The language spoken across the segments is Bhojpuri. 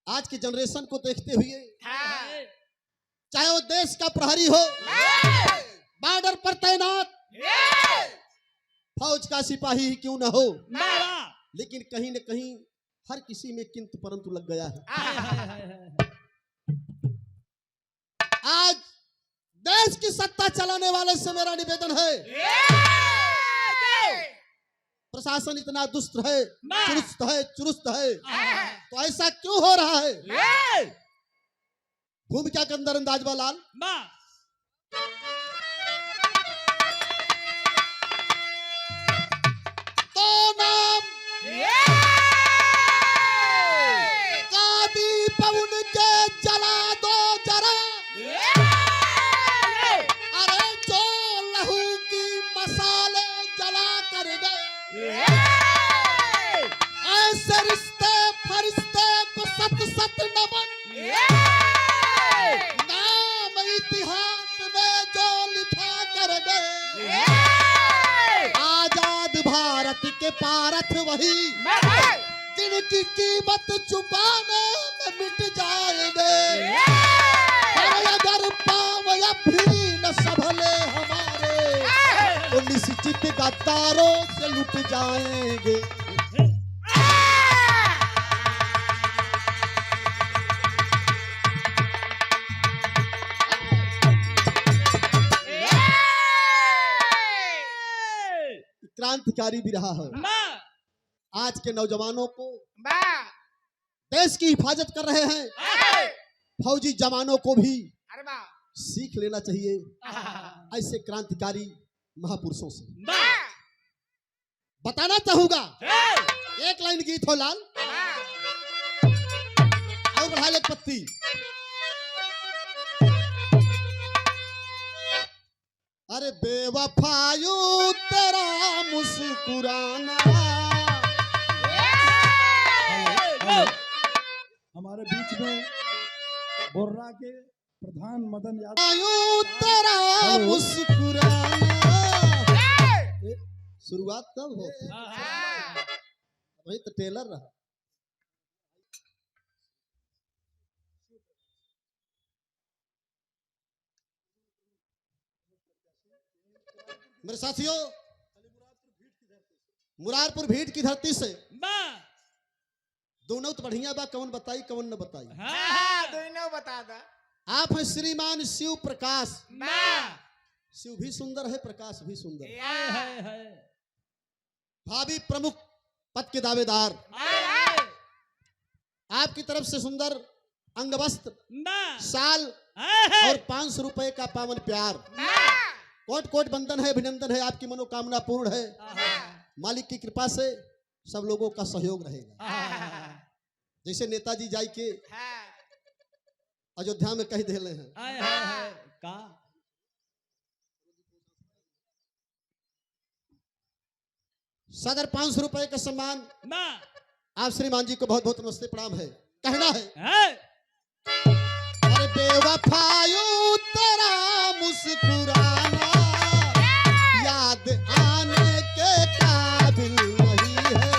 आज की जनरेशन को देखते हुए चाहे वो देश का प्रहरी हो, बॉर्डर पर तैनात फौज का सिपाही ही क्यों न हो, लेकिन कहीं न कहीं हर किसी में किंतु परंतु लग गया है। आज देश की सत्ता चलाने वाले से मेरा निवेदन है, प्रशासन इतना दुष्ट है, चुरुस्त है, तो ऐसा क्यों हो रहा है? भूमिका के अंदर अंदाज लाल तो नाम कादी पवन के जला दो जरा, अरे जो लहू की मसाले जला कर गए, ऐसे रिश्ते फरिश्ते को सत सत नमन, नाम इतिहास में जो लिखा कर गए, आजाद भारत के पारथ वही जिनकी कीमत चुकाने में मिट जाएंगे, अगर पाँव या भी न संभले हमारे तो निश्चित गद्दारों से लुट जाएंगे। क्रांतिकारी भी रहा है। आज के नौजवानों को देश की हिफाजत कर रहे हैं, फौजी जवानों को भी सीख लेना चाहिए ऐसे क्रांतिकारी महापुरुषों से। बताना चाहूंगा, एक लाइन गीत हो लाल और बढ़ा ले पत्ती। अरे बेवफायू तेरा मुस्कुराना। हमारे बीच में बोर्रा के प्रधान मदन यादव तेरा मुस्कुराना। शुरुआत तब हो वही तो टेलर रहा। मेरे साथियों, मुरारपुर भीट की धरती से दोनों तो बढ़िया बा, कौन बताई कौन न बताई। दोनों बता दा। आप हैं श्रीमान शिव प्रकाश। शिव भी सुंदर है, प्रकाश भी सुंदर है। भाभी प्रमुख पद के दावेदार। आपकी तरफ से सुंदर अंगवस्त्र, साल और 500 रुपए का पावन प्यार। कोट कोट बंधन है, अभिनंदन है, आपकी मनोकामना पूर्ण है। मालिक की कृपा से सब लोगों का सहयोग रहेगा। जैसे नेताजी जाई के अयोध्या में कह दिले हैं, सदर 500 रुपए का सम्मान। आप श्रीमान जी को बहुत बहुत नमस्ते प्रणाम है। कहना है, अरे बेवफायू तेरा मुस्कुराना याद आने के काबिल नहीं है।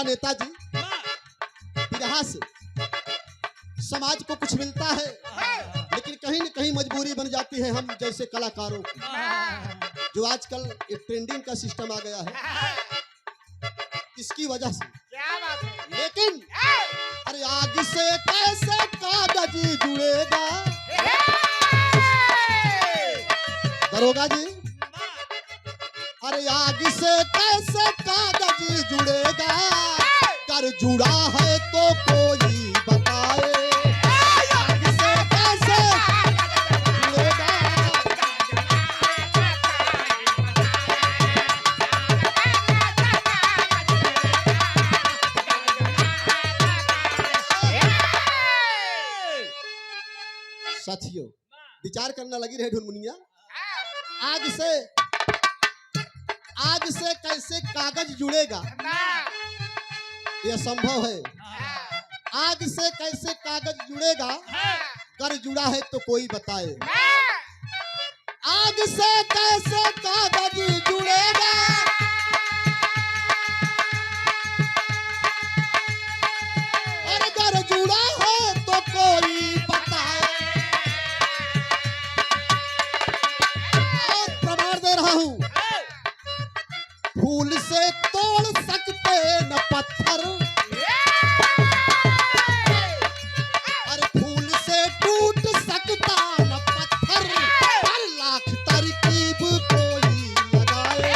नेताजी, बिरहा से समाज को कुछ मिलता है, लेकिन कहीं न कहीं मजबूरी बन जाती है हम जैसे कलाकारों की, जो आजकल एक ट्रेंडिंग का सिस्टम आ गया है, इसकी वजह से। क्या बात है? लेकिन अरे आग से कैसे कागज जुड़ेगा, दरोगा जी, अरे आग से कैसे कागज जुड़ेगा, कर जुड़ा है तो कोई बताए, आग से कैसे जुड़ेगा। साथियों, विचार करना लगी रहे ढुनमुनिया, आग से कैसे कागज जुड़ेगा, यह संभव है। आग से कैसे कागज जुड़ेगा, कर जुड़ा है तो कोई बताए, आग से कैसे कागज जुड़ेगा, और कर जुड़ा है तो कोई बताए। और प्रमाण दे रहा हूं, फूल से तोड़ सकते न पत्थर, अरे फूल से टूट सकता न पत्थर, हर लाख तरकीब कोई लगाए,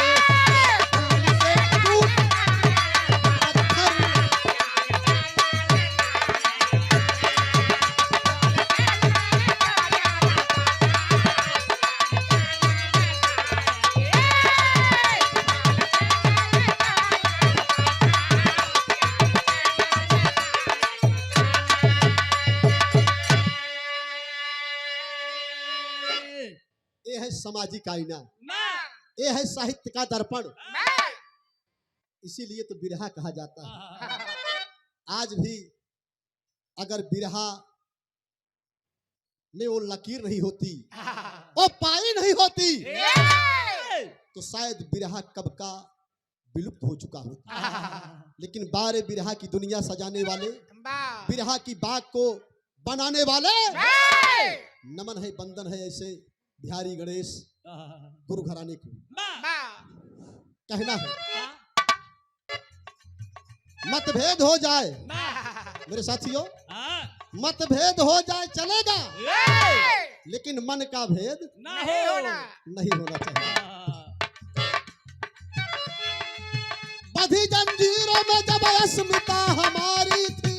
फूल से टूट पत्थर। ये है सामाजिक आईना, ये है साहित्य का दर्पण, इसीलिए तो बिरहा कहा जाता है। आज भी अगर बिरहा में वो लकीर नहीं होती, वो पाई नहीं होती, तो शायद बिरहा कब का विलुप्त हो चुका होता। लेकिन बारे बिरहा की दुनिया सजाने वाले, बिरहा की बाग को बनाने वाले, नमन है, बंदन है ऐसे बिहारी गणेश गुरु घराने को। कहना है मतभेद हो जाए मेरे साथियों, मतभेद हो जाए चलेगा, लेकिन मन का भेद नहीं होना। नहीं होना चाहिए। बधी जंजीरों में जब अस्मिता हमारी थी,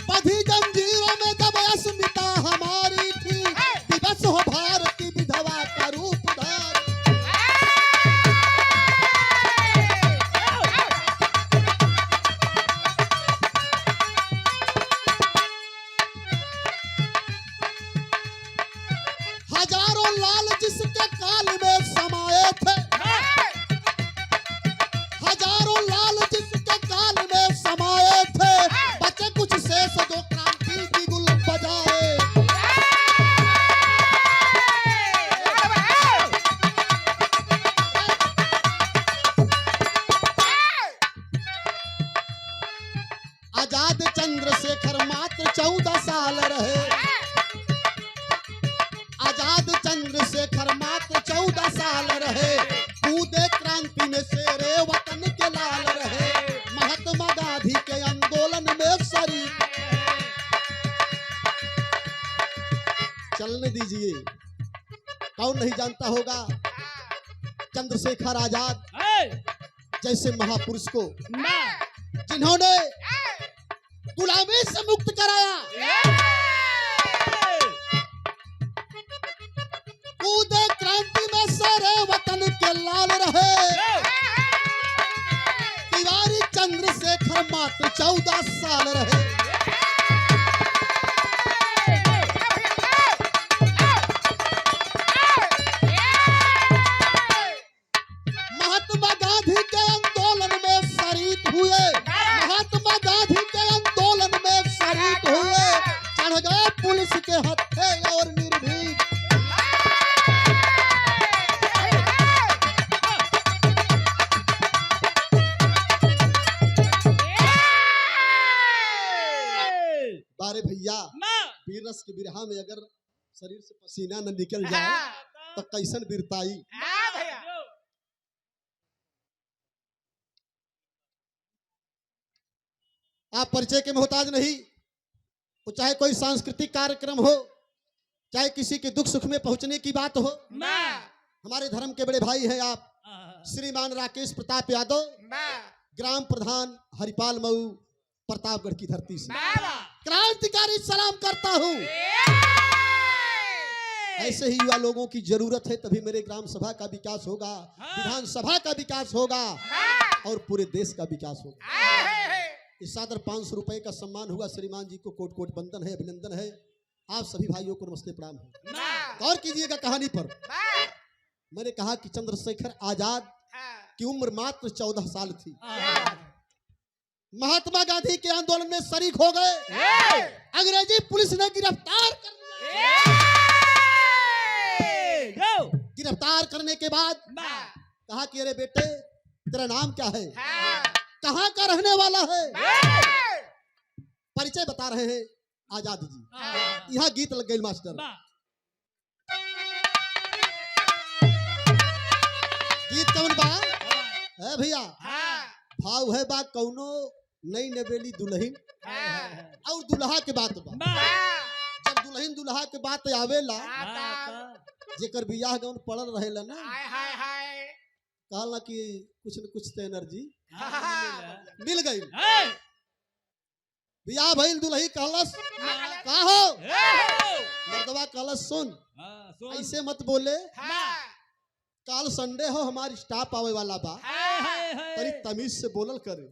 बधी जंजीरों में जब अस्मिता हमारी थी, दिवस हो भारती विधवा का रूप धार। हजारों लाल जिसके काल में समाये थे, हजारों लाल जिसके काल में समाये थे, बचे कुछ शेष जो क्रांति की गुल बजाए। आजाद चंद्रशेखर मात्र 14 साल रहे, आजाद चंद्रशेखर मात्र 14 साल रहे, कूदे क्रांति में शेरे वतन के लाल रहे, महात्मा गांधी के आंदोलन में शरीक। चलने दीजिए, कौन नहीं जानता होगा चंद्रशेखर आजाद जैसे महापुरुष को, जिन्होंने गुलामी से मुक्त कराया, कूदे क्रांति में सारे वतन के लाल रहे। तिवारी चंद्रशेखर मात्र 14 साल रहे। महात्मा गांधी के आंदोलन में शरीक हुए, महात्मा गांधी के आंदोलन में शरीक हुए, चढ़ गए पुलिस के हत्थे और निर्भीक। 14 बारे भैया वीर रस के बिरहा में अगर शरीर से पसीना न निकल जाए तो कैसन वीरताई। भैया आप परिचय के मोहताज नहीं, वो चाहे कोई सांस्कृतिक कार्यक्रम हो, चाहे किसी के दुख सुख में पहुंचने की बात हो। हमारे धर्म के बड़े भाई हैं आप श्रीमान राकेश प्रताप यादव, ग्राम प्रधान हरिपाल मऊ, प्रतापगढ़ की धरती से क्रांतिकारी सलाम करता हूं। ऐसे ही युवा लोगों की जरूरत है, तभी मेरे ग्राम सभा का विकास होगा, विधानसभा का विकास होगा और पूरे देश का विकास होगा। इस सादर 500 रुपए का सम्मान हुआ। श्रीमान जी को कोट कोट बंदन है, अभिनंदन है। आप सभी भाइयों को नमस्ते प्रणाम है। गौर कीजिएगा कहानी पर। मैंने कहा कि चंद्रशेखर आजाद की उम्र मात्र 14 साल थी। महात्मा गांधी के आंदोलन में शरीक हो गए। अंग्रेजी पुलिस ने गिरफ्तार कर लिया। गिरफ्तार करने के बाद कहा कि अरे बेटे तेरा नाम क्या है, कहां का रहने वाला है। परिचय बता रहे हैं आजाद जी। यहाँ गीत लग गई मास्टर। गीत कौन बा है भैया? भाव है बा कौनो नई नवेली दुल्हन और दुल्हा के बात बा। जब दुल्हन दुल्हा के बात आवेला, जेकर बियाह गौन पड़ल रहेला ना, कहला कि कुछ न कुछ तो एनर्जी मिल गई। बियाह भइल, दुल्ही कहलस का हो, मर्दवा कहलस सुन ऐसे मत बोले, काल संडे हो, हमारी स्टाफ आवे वाला बा, तरी तमीज से बोलल करे,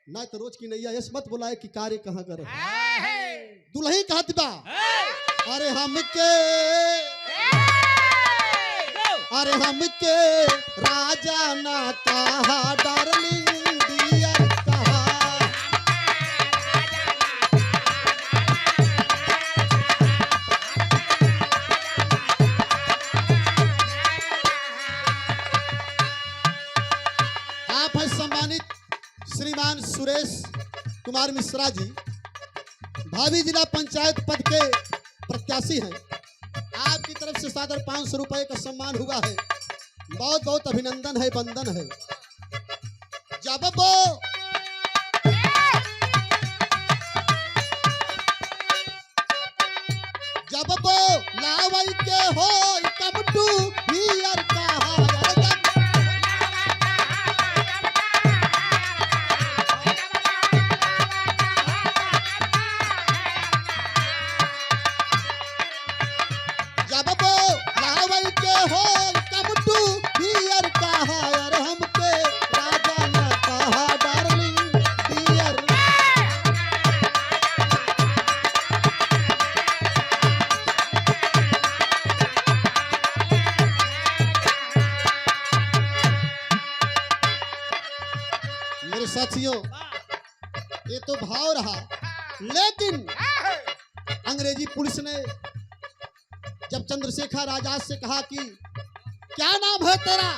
ना तो रोज की नैया ऐसे मत बोलाए कि कार्य कहाँ करे। दुल्ही कहत बा अरे हमके राजा ना कहा, डार्लिंग डियर कहा। आप हैं सम्मानित श्रीमान सुरेश कुमार मिश्रा जी, भावी जिला पंचायत पद के प्रत्याशी हैं। आपकी तरफ से सादर 500 रुपए का सम्मान हुआ है। बहुत बहुत अभिनंदन है, बंदन है। जब वो लावई के हो कब टू हियर कहा। मेरे साथियों, ये तो भाव रहा, लेकिन अंग्रेजी पुलिस ने जब चंद्रशेखर आजाद से कहा कि क्या नाम है तेरा,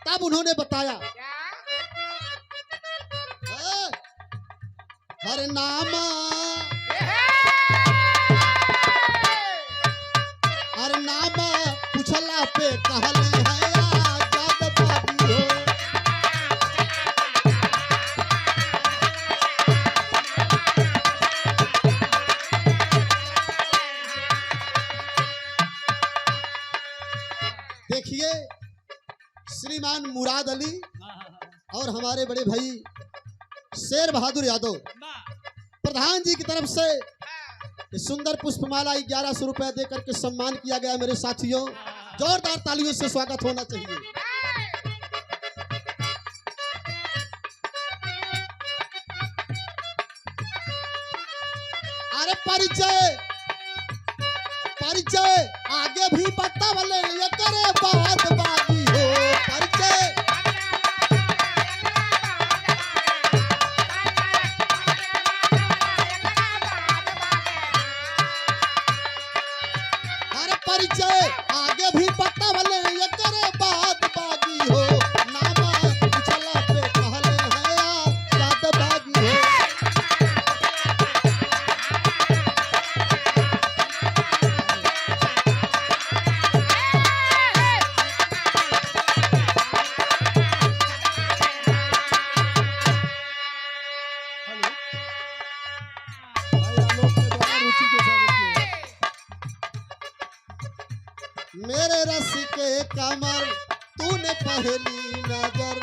तब उन्होंने बताया हर नामा पूछला पे कहले है आजाद बाबू हो। देखिए श्रीमान मुराद अली और हमारे बड़े भाई शेर बहादुर यादव, प्रधान जी की तरफ से सुंदर पुष्पमाला 1100 रुपए देकर के सम्मान किया गया। मेरे साथियों, जोरदार तालियों से स्वागत होना चाहिए। अरे परिचय आगे भी बतावले, ये करे बात बाकी हो। परिचय आगे भी बतावले, ये करे बात बाकी हो। नामा पूछला पे कहले है आजाद बागी हो। मेरे रस के कमर तूने पहली नजर,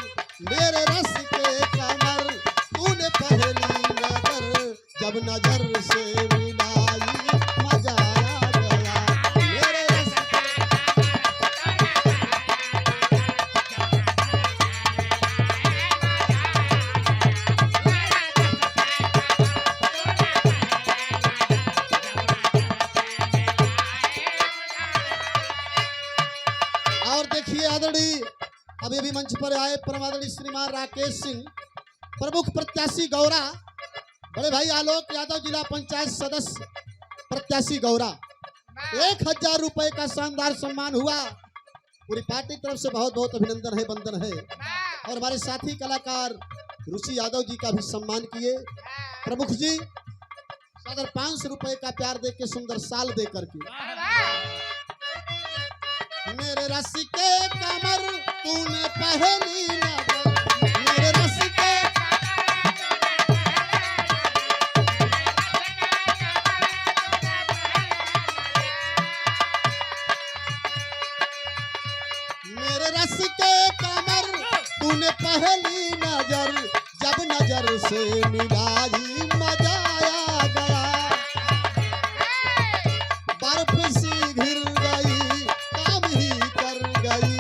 मेरे रस के कमर तूने पहली नजर, जब नजर से मिलाई मजा आ गया। मेरे रस और देखिए आदरणीय अभी भी मंच पर आए परम आदरणीय श्रीमान राकेश सिंह, प्रमुख प्रत्याशी गौरा, बड़े भाई आलोक यादव जिला पंचायत सदस्य प्रत्याशी गौरा। 1000 रुपए का शानदार सम्मान हुआ। पूरी पार्टी की तरफ से बहुत बहुत अभिनंदन है, वंदन है। और हमारे साथी कलाकार ऋषि यादव जी का भी सम्मान किए। प्रमुख जी सदर 500 रुपए का प्यार दे के सुंदर साल दे करके। मेरे रस के कमर तूने पहली नजर, मेरे रस के मेरे रस के कमर तूने पहली नजर, जब नजर से मिलाई मजा आ गया। बर्फ सी घिर गई काम ही कर गई,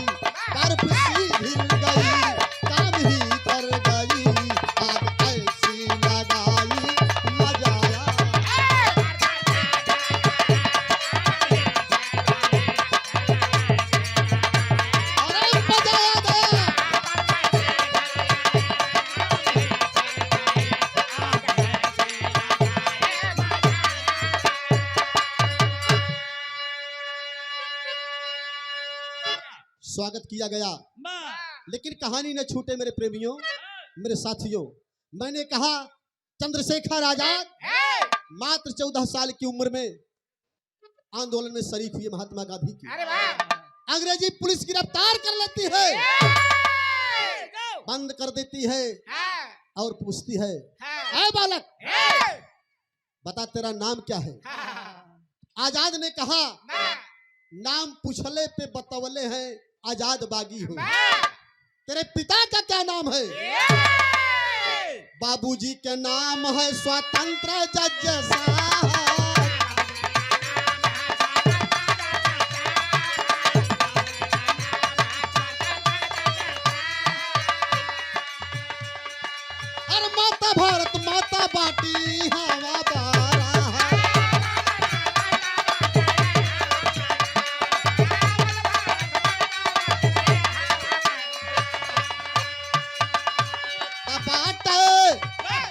बर्फ सी घिर गई काम ही कर गई, आग ऐसी लगाई मजा आया। अरे मजा आ गया। स्वागत किया गया, लेकिन कहानी न छूटे मेरे प्रेमियों, मेरे साथियों। मैंने कहा चंद्रशेखर आजाद मात्र 14 साल की उम्र में आंदोलन में शरीक हुए महात्मा गांधी की। अरे वाह, अंग्रेजी पुलिस गिरफ्तार कर लेती है, बंद कर देती है और पूछती है, ऐ बालक बता तेरा नाम क्या है? आजाद ने कहा नाम पूछले पे बतवले हैं आजाद बागी हूँ। तेरे पिता का क्या नाम है? बाबूजी के नाम है स्वतंत्र जज साहब। अरे माता भारत माता बाटी हवा बारा है।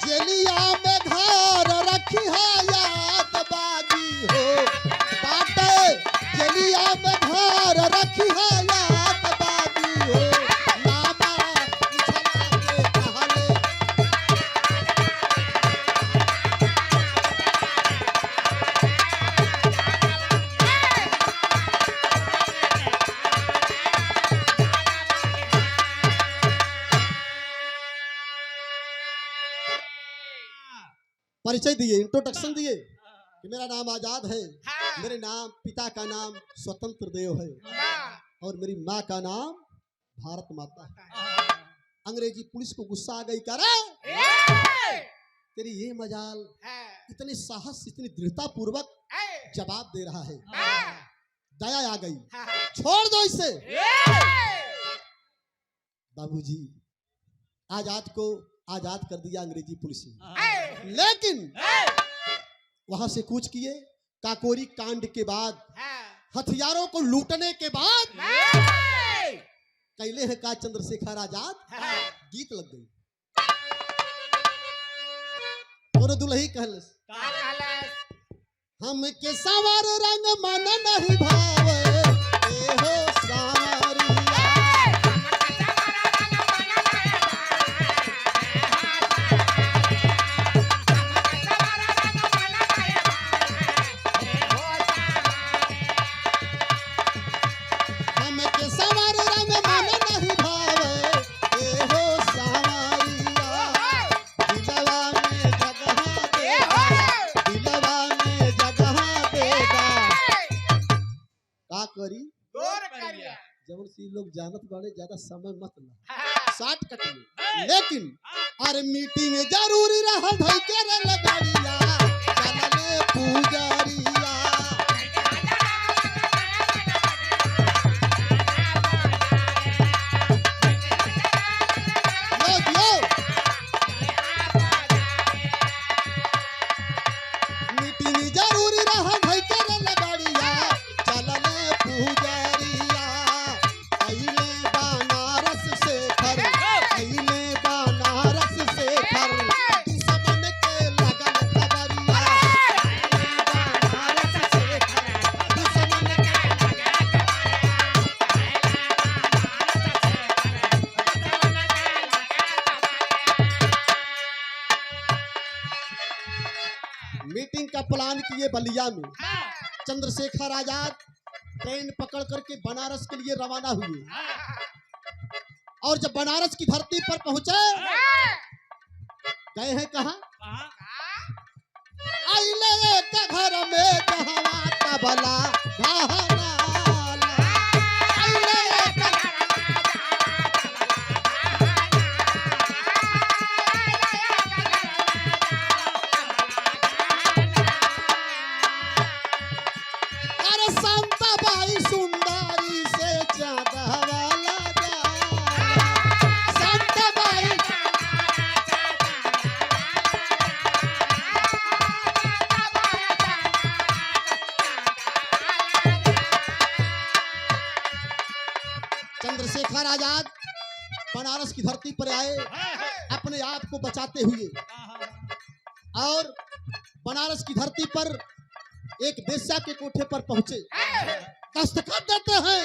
जेलिया में घर रखी है याद बागी हो, बाटे जेलिया में घर रखी है याद बागी हो, नामा उछला के कहले। परिचय दिए, इंट्रोडक्शन दिए कि मेरा नाम आजाद है, मेरे नाम पिता का नाम स्वतंत्र देव है और मेरी माँ का नाम भारत माता है। अंग्रेजी पुलिस को गुस्सा आ गई, कह रहे तेरी ये मजाल, इतने साहस इतनी दृढ़ता पूर्वक जवाब दे रहा है, दया आ गई, छोड़ दो इसे। बाबूजी आजाद को आजाद कर दिया अंग्रेजी पुलिस ने, लेकिन वहां से कूच किए। काकोरी कांड के बाद, हथियारों को लूटने के बाद कैले है का चंद्रशेखर आजाद, गीत लग गई। और दुल्ही कहलस, हम के सवार रंग मन नहीं भावे, ए हो सावरिया। करी बेसी लोग जानत बाड़े, ज्यादा समय मत ला, शॉर्टकट में। लेकिन अरे मीटिंग जरूरी रहा भाई के रे लगाड़िया, चलने पुजारिया। लो मीटिंग जरूरी रहा भाई के रे लगाड़िया, चलने पुजारिया। अइले बनारस से घर, अइले बनारस से घर, दुश्मन के लगन खबरिया। अइले बनारस से घर, दुश्मन के लगन खबरिया। मीटिंग का प्लान किए बलिया में। चंद्रशेखर आजाद ट्रेन पकड़ करके बनारस के लिए रवाना हुए, और जब बनारस की धरती पर पहुंचे, गए हैं कहा? आइले एक घर में जहवा तबला गाना, आइले एक अरे शांताबाई सुंदरी से चादरा लगा, शांताबाई चंद्रशेखर आजाद बनारस की धरती पर आए, अपने आप को बचाते हुए, और बनारस की धरती पर एक बेश्या के कोठे पर पहुंचे, दस्तखत देते हैं।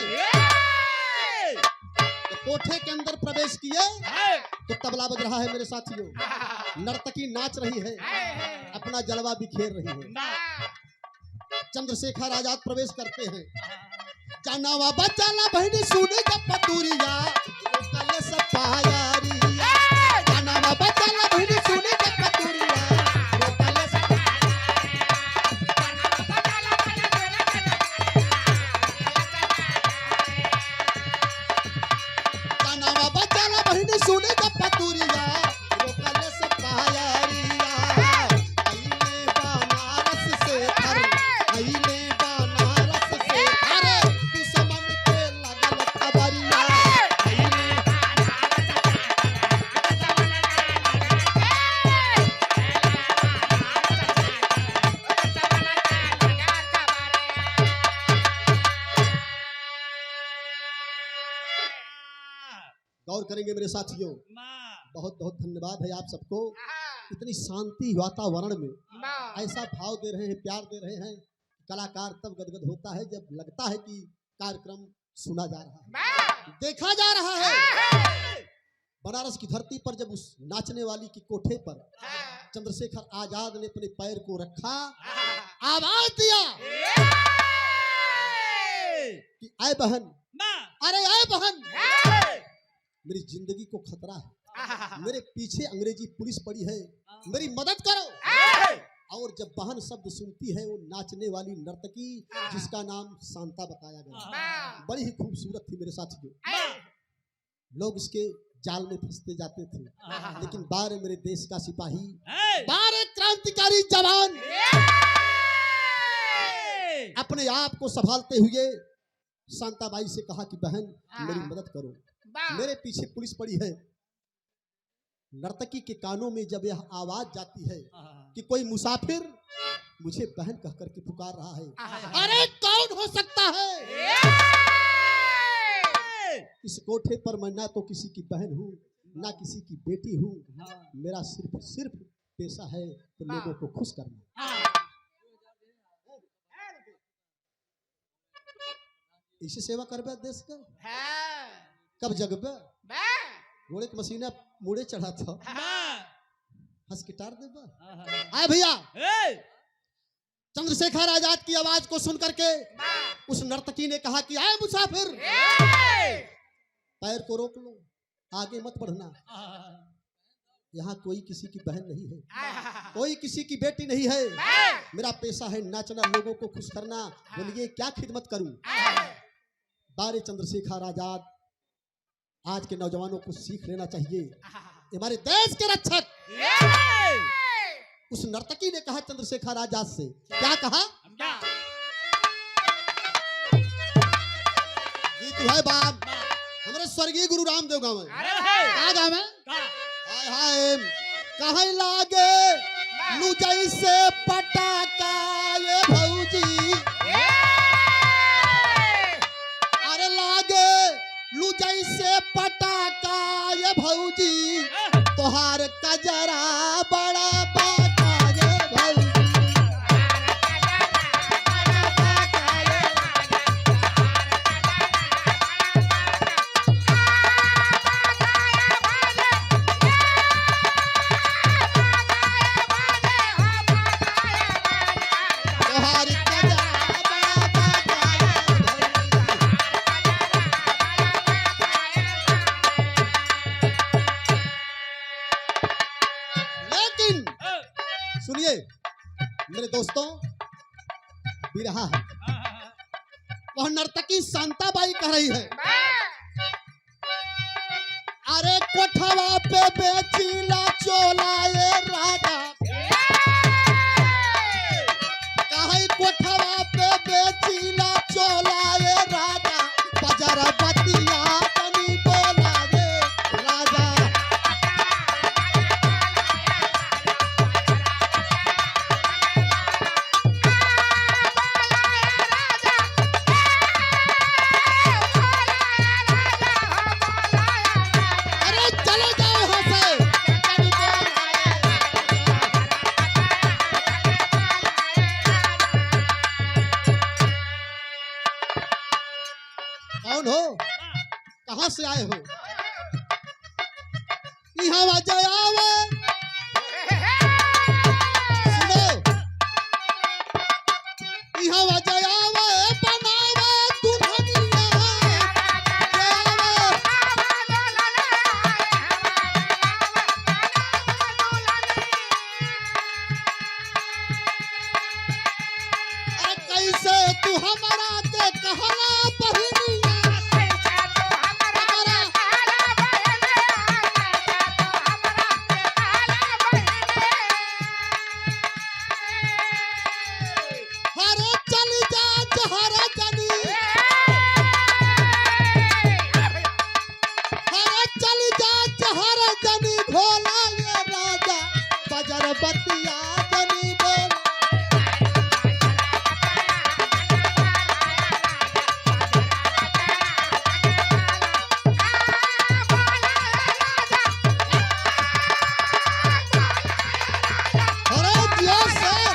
तो कोठे के अंदर प्रवेश किए तो तबला बज रहा है मेरे साथियों, नर्तकी नाच रही है, अपना जलवा बिखेर रही है। चंद्रशेखर आजाद प्रवेश करते हैं। जानावा बचाना बहनी सुनी जब पतूरिया, कल सब पायारिया। जानावा बचाना बहनी सुनी जब पतूरिया, कल सब जानावा बचाना बहनी सुनी जब पतूरिया, कल सब पायारिया। अइले बनारस से घर, अइले बनारस से घर, दुश्मन के लगन खबरिया। अइले गौर करेंगे मेरे साथियों, बहुत बहुत धन्यवाद है आप सबको। इतनी शांति वातावरण में ऐसा भाव दे रहे हैं, प्यार दे रहे हैं। कलाकार तब गदगद होता है जब लगता है कि कार्यक्रम सुना जा रहा है, देखा जा रहा है। बनारस की धरती पर जब उस नाचने वाली की कोठे पर चंद्रशेखर आजाद ने अपने पैर को रखा, आवाज दिया कि आए बहन, अरे आए बहन, मेरी जिंदगी को खतरा है, मेरे पीछे अंग्रेजी पुलिस पड़ी है, मेरी मदद करो। और जब बहन शब्द सुनती है, वो नाचने वाली नर्तकी जिसका नाम शांता बताया गया, बड़ी ही खूबसूरत थी मेरे साथियों। लोग इसके जाल में फंसते जाते थे, लेकिन बार मेरे देश का सिपाही, बार क्रांतिकारी जवान अपने आप को संभालते हुए शांताबाई से कहा कि बहन मेरी मदद करो, मेरे पीछे पुलिस पड़ी है। नर्तकी के कानों में जब यह आवाज जाती है कि कोई मुसाफिर मुझे बहन कह करके पुकार रहा है, अरे कौन हो सकता है? इस कोठे पर मैं ना तो किसी की बहन हूँ, ना किसी की बेटी हूँ, मेरा सिर्फ पेशा है तो लोगों को खुश करना। इसी सेवा करबे देश का, कब जगबे? घोड़े की मशीना मुड़े चढ़ा था, हंस के टार देबा। आए भैया, चंद्रशेखर आजाद की आवाज को सुन करके उस नर्तकी ने कहा कि आए मुसाफिर, पैर को रोक लो, आगे मत बढ़ना। यहाँ कोई किसी की बहन नहीं है, कोई किसी की बेटी नहीं है, मेरा पेशा है नाचना, लोगों को खुश करना। बोलिए क्या खिदमत करूं? तारे चंद्रशेखर आजाद, आज के नौजवानों को सीख लेना चाहिए। हमारे देश के रक्षक उस नर्तकी ने कहा चंद्रशेखर आजाद से, क्या कहा? गीत है बाप हमारे स्वर्गीय गुरु रामदेव गाँव क्या गाँव है? हाय हाय कहाँ लागे लू जैसे पटाखा ये भौजी, अरे लागे लू जैसे पटाखा ये भौजी, तोहार कजरा बड़ा पाका ये भौजी। तोहार कजरा बड़ा पाका ये भौजी। लेकिन सुनिए मेरे दोस्तों, बिरहा है वह नर्तकी शांताबाई कह रही है, अरे कोठवा पे बेचीला चोला ये राजा, कहे कोठवा पे बेचीला चोला ये राजा, बजर बतिया तनी बोला ये राजा। अरे चले जाओ यहाँ से, तनी बोला ये। कौन हो? कहाँ से आए हो? यहाँ वजह आवे सुनो, यहाँ वजह आवे बनावे दुल्हनिया, आवे अरे कैसे तू हमारा के कहला बहिनिया, हमारा हरे चल जा जहरा जनी, हरे चल जा जहरा जनी भोला ये राजा, बजर बतिया जनी बोला। अरे जियो सर,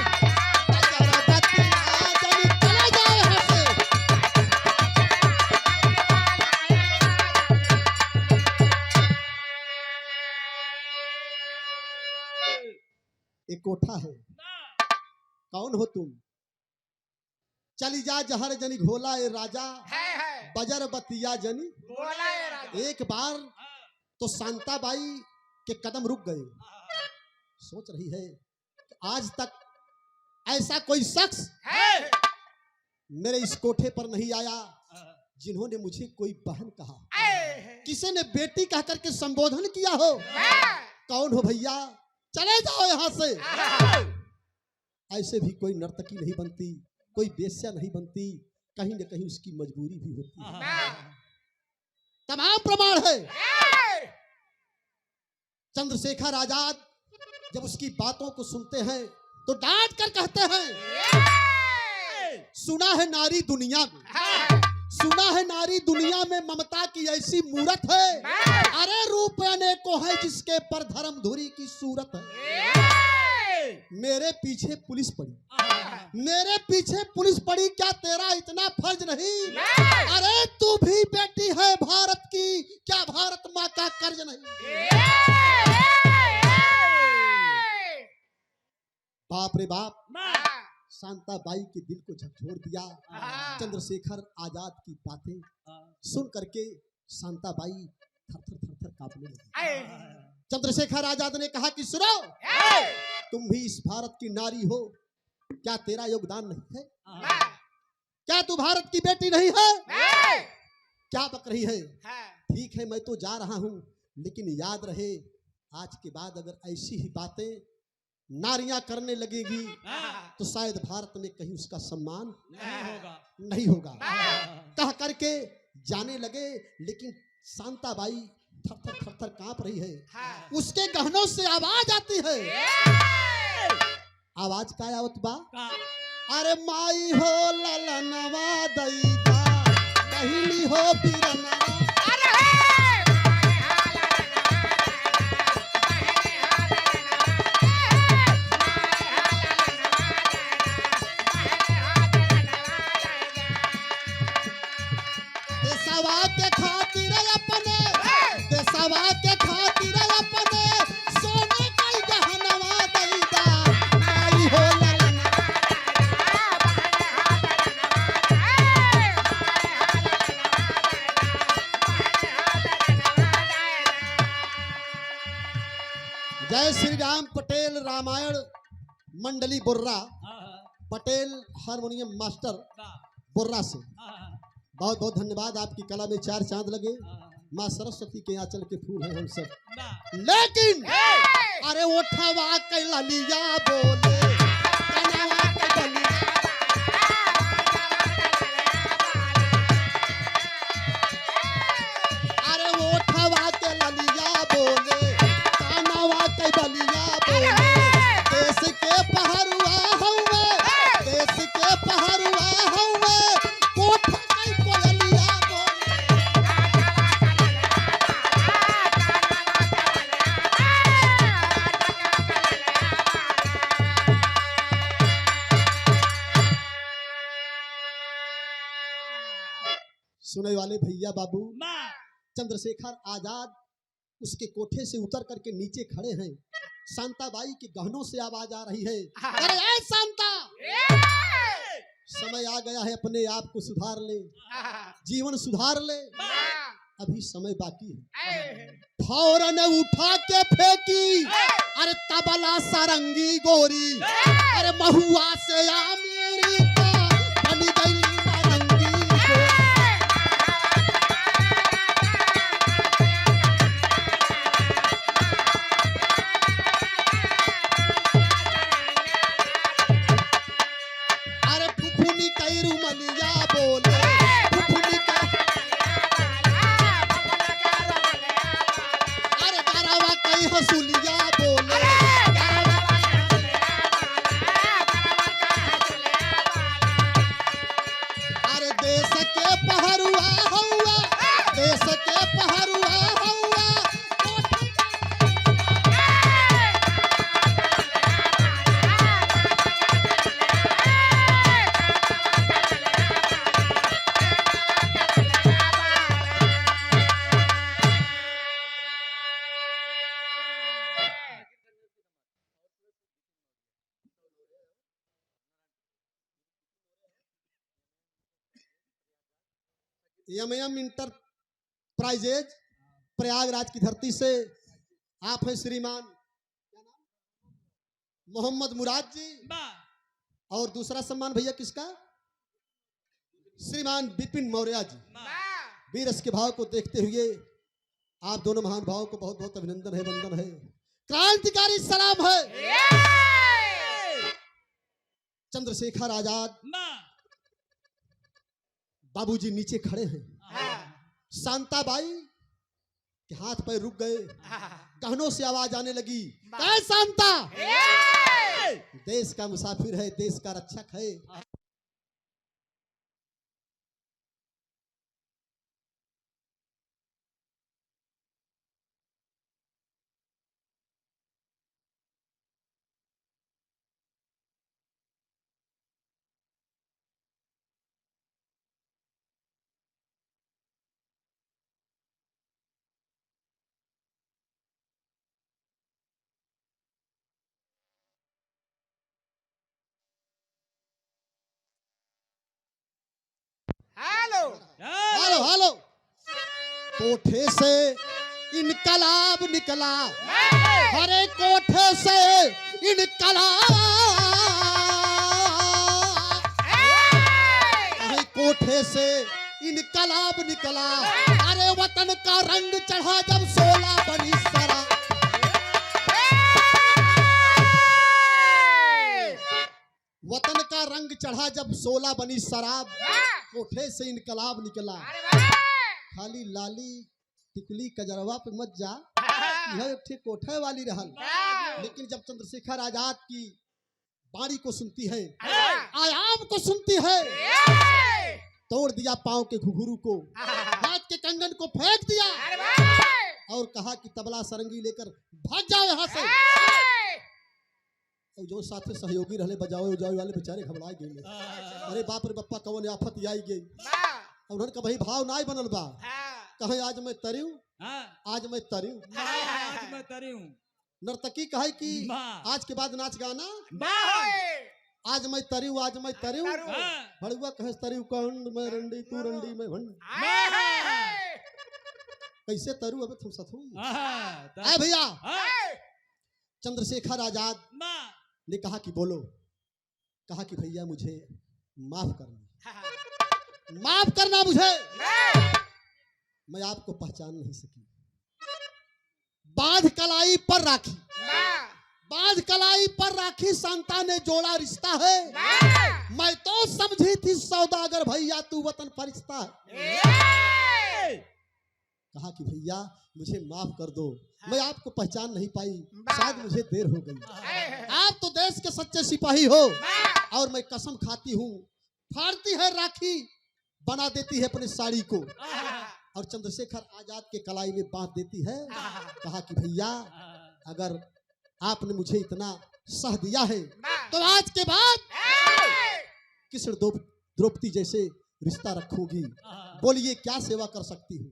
बजर बतिया जनी चले जाओ यहाँ से। एक कोठा है, कौन हो तुम? चली जा जहर जनी घोला ए राजा, बजर बतिया जनी। एक बार तो शांताबाई के कदम रुक गए, सोच रही है कि आज तक ऐसा कोई शख्स मेरे इस कोठे पर नहीं आया जिन्होंने मुझे कोई बहन कहा, किसी ने बेटी कह करके संबोधन किया हो। कौन हो भैया? चले जाओ यहाँ से। ऐसे भी कोई नर्तकी नहीं बनती, कोई बेश्या नहीं बनती, कहीं न कहीं उसकी मजबूरी भी होती है। तमाम प्रमाण है। चंद्रशेखर आजाद जब उसकी बातों को सुनते हैं तो डांट कर कहते हैं, सुना है नारी दुनिया में, सुना है नारी दुनिया में ममता की ऐसी मूरत है, अरे रूप अनेकों है जिसके पर धर्म धुरी की सूरत है। मेरे पीछे पुलिस पड़ी, मेरे पीछे पुलिस पड़ी, क्या तेरा इतना फर्ज नहीं? अरे तू भी बेटी है भारत की, क्या भारत माँ का कर्ज नहीं? बाप रे बाप, शांताबाई के दिल को झकझोर दिया। चंद्रशेखर आजाद की बातें सुन करके शांताबाई थर थर थर थर कांपने लगी। चंद्रशेखर आजाद ने कहा कि सुनो, तुम भी इस भारत की नारी हो, क्या तेरा योगदान नहीं है? क्या तू भारत की बेटी नहीं है? क्या बक रही है? हाँ। ठीक है मैं तो जा रहा हूं, लेकिन याद रहे आज के बाद अगर ऐसी ही बातें नारियां करने लगेगी तो शायद भारत में कहीं उसका सम्मान नहीं होगा। कह करके जाने लगे, लेकिन शांताबाई थर थर थर थर कांप रही है। उसके गहनों से आवाज आती है। आवाज का आवत बा? अरे माई हो ललनवा दैदा कहली हो बिरनवा। देशवा के खातिर अपने, देशवा के खातिर अपने सोने का गहनवा दैदा माई हो ललनवा। जय श्री राम पटेल रामायण मंडली बुर्रा, पटेल हारमोनियम मास्टर बुर्रा से बहुत बहुत धन्यवाद। आपकी कला में चार चांद लगे। माँ सरस्वती के आंचल के फूल हैं हम सब। लेकिन अरे उठवा के ललिया बोले कनवा के बलिया। अरे उठवा के ललिया बोले कनवा के बलिया बोले। देश के पहरुआ हउवे, देश के पहरुआ हउवे, कोठ के कोयलिया बोले। सुने वाले भैया बाबू, चंद्रशेखर आजाद उसके कोठे से उतर करके नीचे खड़े हैं। शांताबाई के गहनों से आवाज आ रही है, अरे ऐ शांता, समय आ गया है अपने आप को सुधार ले, जीवन सुधार ले, अभी समय बाकी है। फौरन उठा के फेंकी अरे तबला सारंगी गोरी, अरे महुआ से आ मेरी का बन गई नारंगी गोरी। अरे फुफुनी कई रुमलिया बोले, फुफुनी का अरे गरवा कई हंसुलिया बोले। अरे देश के पहरुआ हउआ, देश के पहरुआ हउआ, एम इंटरप्राइजेज प्रयागराज की धरती से आप हैं श्रीमान मोहम्मद मुराद जी, और दूसरा सम्मान भैया किसका? श्रीमान विपिन मौर्य जी। वीरस के भाव को देखते हुए आप दोनों महान भावों को बहुत बहुत अभिनंदन है, वंदन है, क्रांतिकारी सलाम है। चंद्रशेखर आजाद बाबूजी नीचे खड़े हैं। शांताबाई के हाथ पैर रुक गए, गहनों से आवाज आने लगी, क्या शांता? देश का मुसाफिर है, देश का रक्षक है। Hello hello hello. कोठे से इनकलाब निकला, हरे कोठे से इनकलाब, कहीं कोठे से इनकलाब निकला। अरे वतन का रंग चढ़ा जब 16 बनी सरा। वतन का रंग चढ़ा जब 16 बनी शराब। कोठे से इनकलाब निकला। खाली लाली टिकली कजरवा पे मत जा, यह एक ठे कोठे वाली रहल। लेकिन जब चंद्रशेखर आजाद की बाणी को सुनती है, आयाम को सुनती है, तोड़ दिया पांव के घुघरू को, हाथ के कंगन को फेंक दिया और कहा कि तबला सरंगी लेकर भाग जाओ यहाँ से। और जो साथ सहयोगी रहले बजाओ उजाओ वाले बेचारे घबरा गए। अरे बाप रे बप्पा कवन आफत आई गई। और उन्होंने कहा भाई भाव ना बनल बा, कहे आज मैं तरियू, आज मैं तरियू। नर्तकी कहे कि आज के बाद नाच गाना, आज मैं तरियू, आज मैं तरियू। भड़ुआ कहे तरियू कंड में रंडी तू रंडी में भंड। कैसे तरु अब तुम सथू है भैया। चंद्रशेखर आजाद ने कहा कि बोलो। कहा कि भैया मुझे माफ करना, माफ करना मुझे, मैं आपको पहचान नहीं सकी। बांध कलाई पर राखी, बांध कलाई पर राखी सांता ने जोड़ा रिश्ता है। मैं तो समझी थी सौदागर भैया तू वतन फरिश्ता है। कहा कि भैया मुझे माफ कर दो, मैं आपको पहचान नहीं पाई, शायद मुझे देर हो गई। आप तो देश के सच्चे सिपाही हो और मैं कसम खाती हूँ, फाड़ती है राखी बना देती है अपनी साड़ी को और चंद्रशेखर आजाद के कलाई में बांध देती है। कहा कि भैया अगर आपने मुझे इतना सह दिया है तो आज के बाद कृष्ण द्रौपदी जैसे रिश्ता रखूंगी। बोलिए क्या सेवा कर सकती हूँ।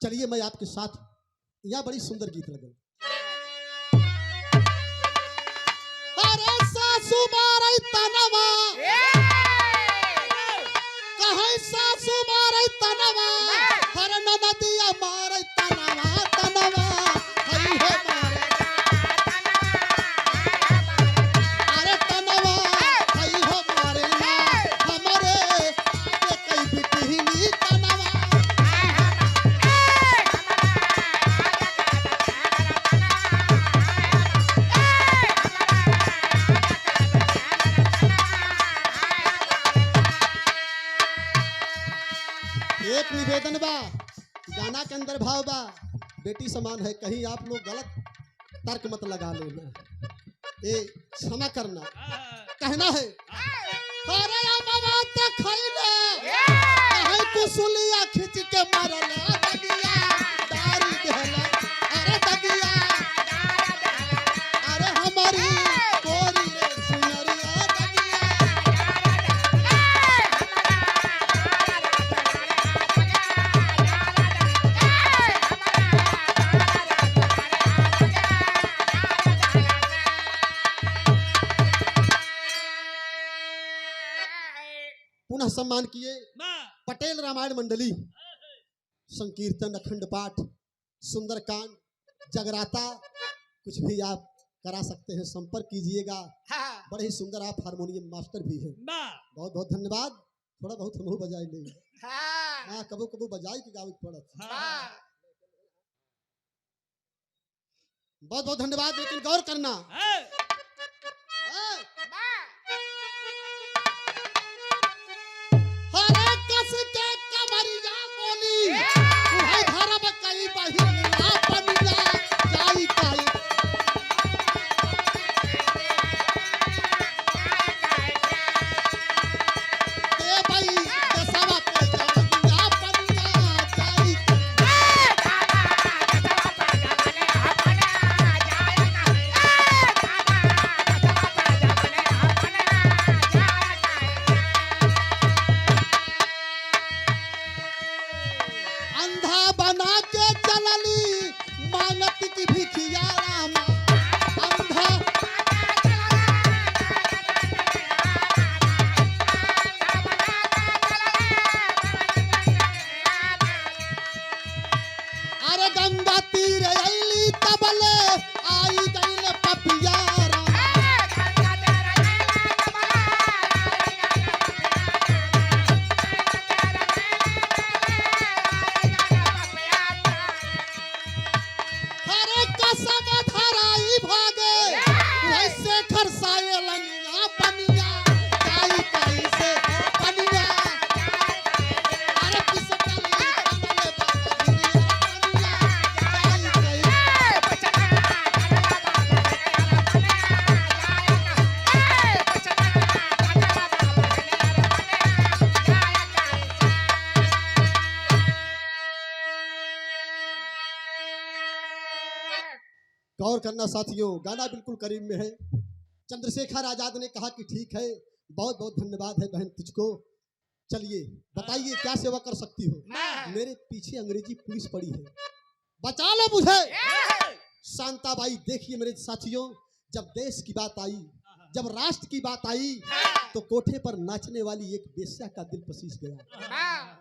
चलिए मैं आपके साथ, यहाँ बड़ी सुंदर गीत लगे। अरे सासू मारे तनवा, कहे सासू मारे तनवा, हर नदिया मारे तनवा, तनवा हई हो मारे, अरे तनवा हई हो मारे ना हमारे ये कई बिकहिनी तनवा। एक निवेदन बा, गाना के अंदर भाव बा, बेटी समान है, कहीं आप लोग गलत तर्क मत लगा लेना, ए क्षमा करना। कहना है अरे अमवात खैले कहे कुसुलिया खिंच के मारला दगिया दारी देला, अरे दगिया अरे हमारी कोरी ले सुनरिया दगिया। पुनः सम्मान किए पटेल रामायण मंडली, संकीर्तन, अखंड पाठ, सुंदरकांड, जगराता कुछ भी आप करा सकते हैं, संपर्क कीजिएगा। बड़े ही सुंदर आप हारमोनियम मास्टर भी हैं। बहुत बहुत धन्यवाद। थोड़ा बहुत हमहू बजाई ले, हाँ कबो कबो बजाई के गावे पड़त। बहुत बहुत धन्यवाद। लेकिन गौर करना, हरे कस के कमरिया बोली भाई धरम कई बहिनिया बनिया जाई काई। ए भाई दसवा पे जानिया बनिया जाई। जाई गौर करना साथियों, गाना बिल्कुल करीब में है। चंद्रशेखर आजाद ने कहा कि ठीक है, बहुत बहुत धन्यवाद है बहन तुझको। चलिए बताइए क्या सेवा कर सकती हो। मेरे पीछे अंग्रेजी पुलिस पड़ी है, बचा लो मुझे। शांताबाई देखिए मेरे साथियों, जब देश की बात आई, जब राष्ट्र की बात आई, तो कोठे पर नाचने वाली एक बेश्या का दिल पसीज गया।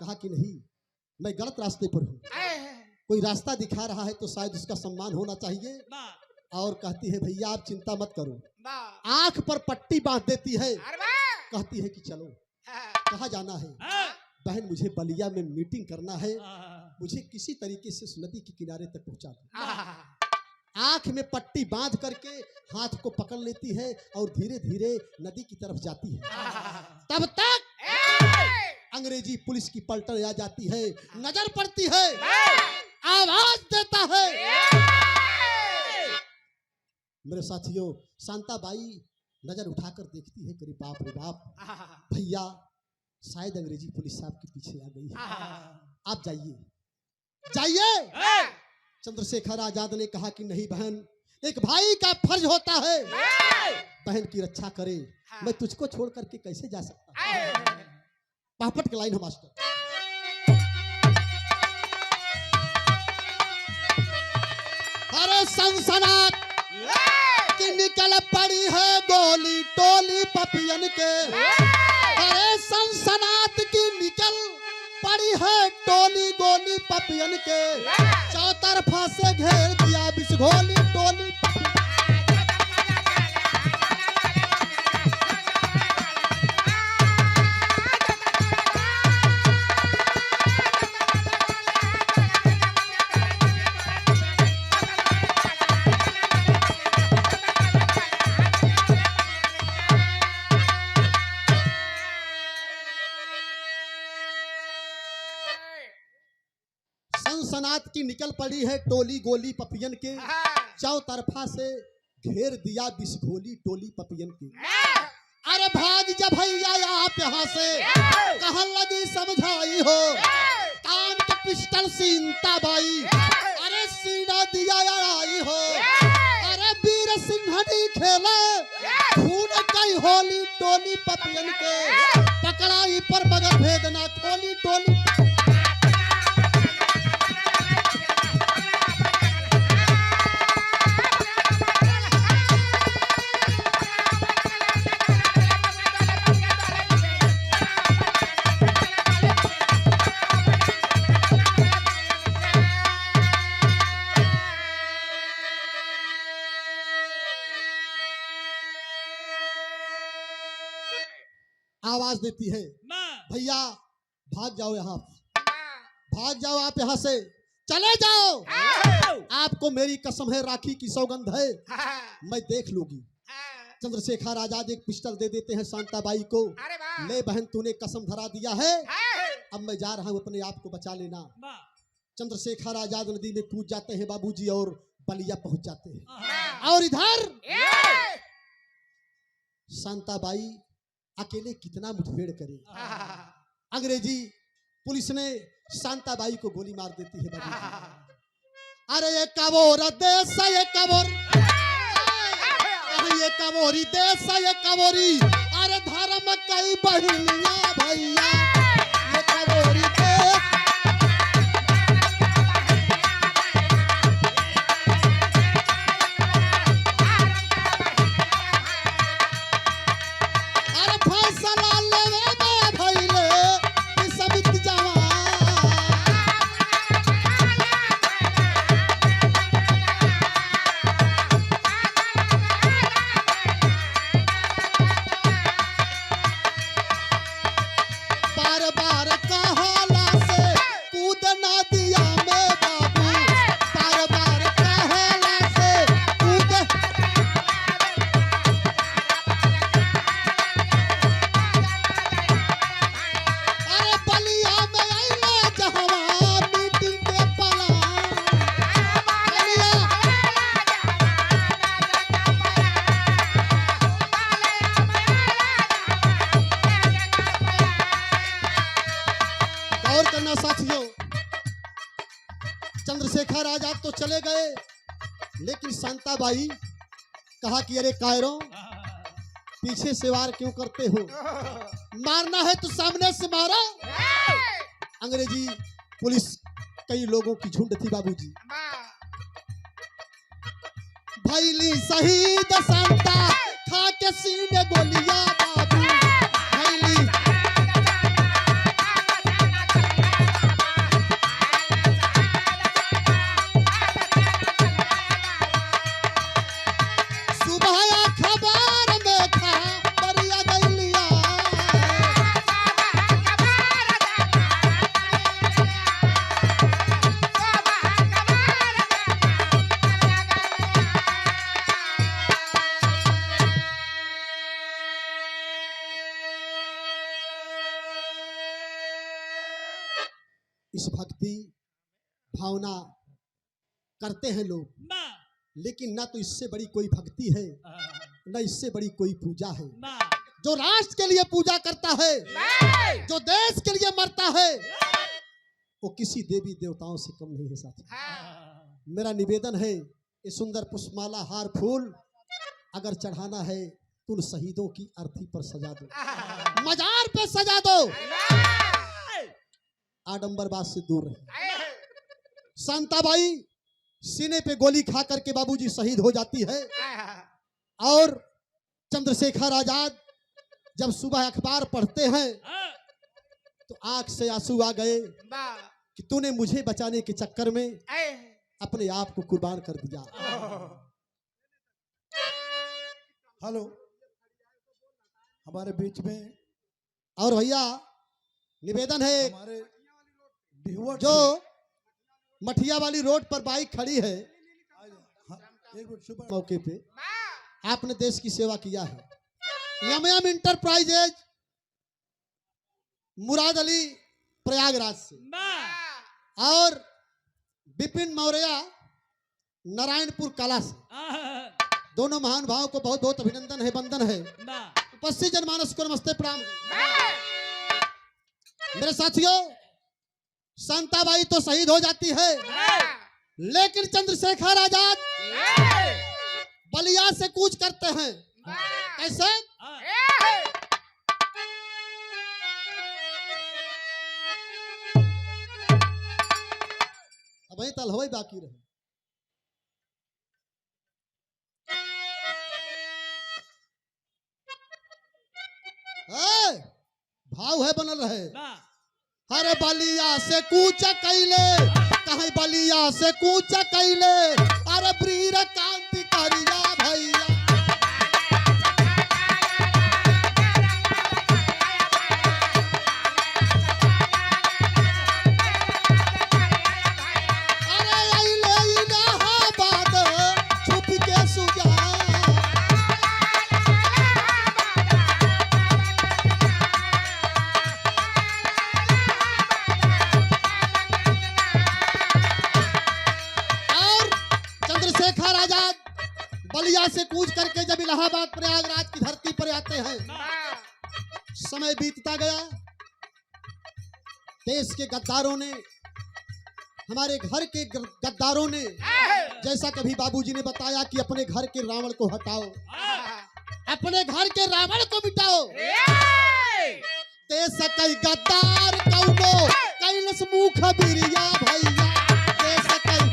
कहा कि नहीं, मैं गलत रास्ते पर हूँ, कोई रास्ता दिखा रहा है तो शायद उसका सम्मान होना चाहिए। और कहती है भैया आप चिंता मत करो, आंख पर पट्टी बांध देती है, कहती है कि चलो कहाँ जाना है। बहन मुझे बलिया में मीटिंग करना है, मुझे किसी तरीके से उस नदी के किनारे तक पहुंचा दो। आंख में पट्टी बांध करके हाथ को पकड़ लेती है और धीरे धीरे नदी की तरफ जाती है। तब तक अंग्रेजी पुलिस की पलटन आ जाती है, नजर पड़ती है, आवाज देता है। मेरे साथियों, शांताबाई नजर उठाकर देखती है, करीब बाप रे बाप, भैया शायद अंग्रेजी पुलिस साहब के पीछे आ गई है, आप जाइए जाइए। चंद्रशेखर आजाद ने कहा कि नहीं बहन, एक भाई का फर्ज होता है बहन की रक्षा करे, मैं तुझको छोड़ करके कैसे जा सकता। पापट के लाइन है मास्टर। अरे सनसनाट की निकल पड़ी है गोली टोली पपियन के। अरे सनसनाट की निकल पड़ी है टोली गोली पपियन के। चौतरफा से घेर दिया बिस्घोली टोली। सनसनाट की निकल पड़ी है टोली गोली पपियन के। चौतरफा से घेर दिया बिस्घोली टोली पपियन के। अरे भाग जा भैया आप यहाँ से, कहाँ लगी समझाई हो। कान के पिस्टल सीनताबाई, अरे सीना दिया आई हो। अरे वीर सिंहनी खेले खून कई होली टोली पपियन के। पकड़ाई पर मगर भेदना खोली टोली। आवाज देती है, भैया भाग जाओ यहाँ, भाग जाओ आप यहाँ से, चले जाओ। आपको मेरी कसम है, राखी की सौगंध है, मैं देख लूंगी। चंद्रशेखर आजाद एक पिस्टल दे देते हैं शांताबाई को। ले बहन तूने कसम धरा दिया है, अब मैं जा रहा हूँ, अपने आप को बचा लेना। चंद्रशेखर आजाद नदी में कूद जाते हैं बाबूजी और बलिया पहुंच जाते हैं। और इधर शांताबाई अकेले कितना मुठभेड़ करे। अंग्रेजी पुलिस ने शांताबाई को गोली मार देती है बाबूजी। अरे ये कबोर देश ये कबोर, ये कबोरी देश ये कबोरी। अरे धर्म कई बहिनिया भैया, ये कबोरी देश। अरे फैसला लेवे में भइले ई समित जवान। बार बार कहला से कूद ना दिया में बाबू, बार बार कहला से कूद। अरे बलिया में आइले जहवा मीटिंग के पलान। बलिया गौर करना साथियों, चंद्रशेखर आजाद तो चले गए, लेकिन शांताबाई कहा कि अरे कायरों, पीछे से वार क्यों करते हो? मारना है तो सामने से मारो। अंग्रेजी पुलिस कई लोगों की झुंड थी बाबूजी। भैली शहीद शांता खा के सीने गोलियां बाबू। भैली सुबह अखबार में था बरिया गैलिया। इस भक्ति भावना करते हैं लोग, लेकिन ना तो इससे बड़ी कोई भक्ति है, न इससे बड़ी कोई पूजा है। जो राष्ट्र के लिए पूजा करता है, जो देश के लिए मरता है, वो किसी देवी देवताओं से कम नहीं है साथी। मेरा निवेदन है, ये सुंदर पुष्पमाला हार फूल अगर चढ़ाना है तो उन शहीदों की अर्थी पर सजा दो, मजार पे सजा दो। आडंबरबाज से दूर रहे। शांताबाई सीने पे गोली खा करके बाबूजी शहीद हो जाती है। और चंद्रशेखर आजाद जब सुबह अखबार पढ़ते हैं तो आंख से आंसू आ गए कि तूने मुझे बचाने के चक्कर में अपने आप को कुर्बान कर दिया। हेलो, हमारे बीच में और भैया निवेदन है, हमारे व्यूअर जो मठिया वाली रोड पर बाइक खड़ी है, एक मिनट सुबह मौके पे आपने देश की सेवा किया है। यमयम इंटरप्राइजेज मुराद अली प्रयागराज से और विपिन मौर्य नारायणपुर कला से, दोनों महान भावों को बहुत बहुत अभिनंदन है, वंदन है। उपस्थित जनमानस को नमस्ते प्रणाम। मेरे साथियों, शांताबाई तो शहीद हो जाती है, लेकिन चंद्रशेखर आजाद बलिया से कूच करते हैं। कैसे? अब वही तल हवाई बाकी रहे। भाव है बनल रहे। अरे बलिया से कूच कैले, कहीं बलिया से कूच कैले, अरे वीर कांति करिया भैया। अरे अइले इलाहाबाद छुप के सुजा। बलिया से कूच करके जब इलाहाबाद प्रयागराज की धरती पर आते हैं, समय बीतता गया। देश के गद्दारों ने, हमारे घर के गद्दारों ने, जैसा कभी बाबूजी ने बताया कि अपने घर के रावण को हटाओ, अपने घर के रावण को मिटाओ। देश कई गद्दार कौनो कैलस मुख बिरिया भैया। देश कई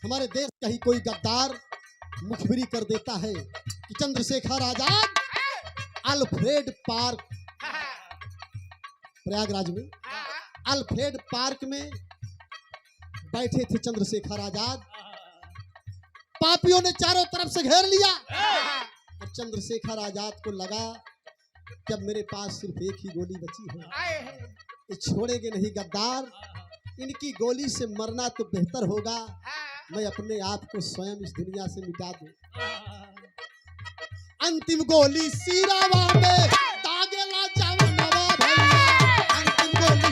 हमारे देश का ही कोई गद्दार मुखबिरी कर देता है कि चंद्रशेखर आजाद अल्फ्रेड पार्क, प्रयागराज में अल्फ्रेड पार्क में बैठे थे चंद्रशेखर आजाद। पापियों ने चारों तरफ से घेर लिया और चंद्रशेखर आजाद को लगा कि अब मेरे पास सिर्फ एक ही गोली बची है, ये छोड़ेंगे नहीं गद्दार, इनकी गोली से मरना तो बेहतर होगा, मैं अपने आप को स्वयं इस दुनिया से मिटा दूं। अंतिम गोली सिरावा में दागेला जवानवा भैया अंतिम गोली।